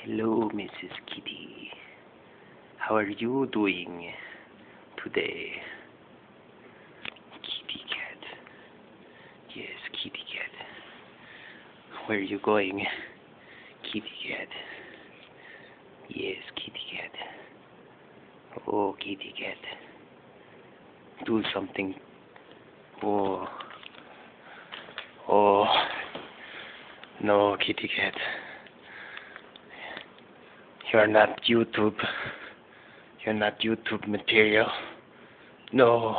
Hello, Mrs. Kitty. How are you doing today? Kitty cat. Yes, kitty cat. Where are you going? Kitty cat. Yes, kitty cat. Oh, kitty cat. Do something. Oh. Oh. No, kitty cat. You're not YouTube. You're not YouTube material. No.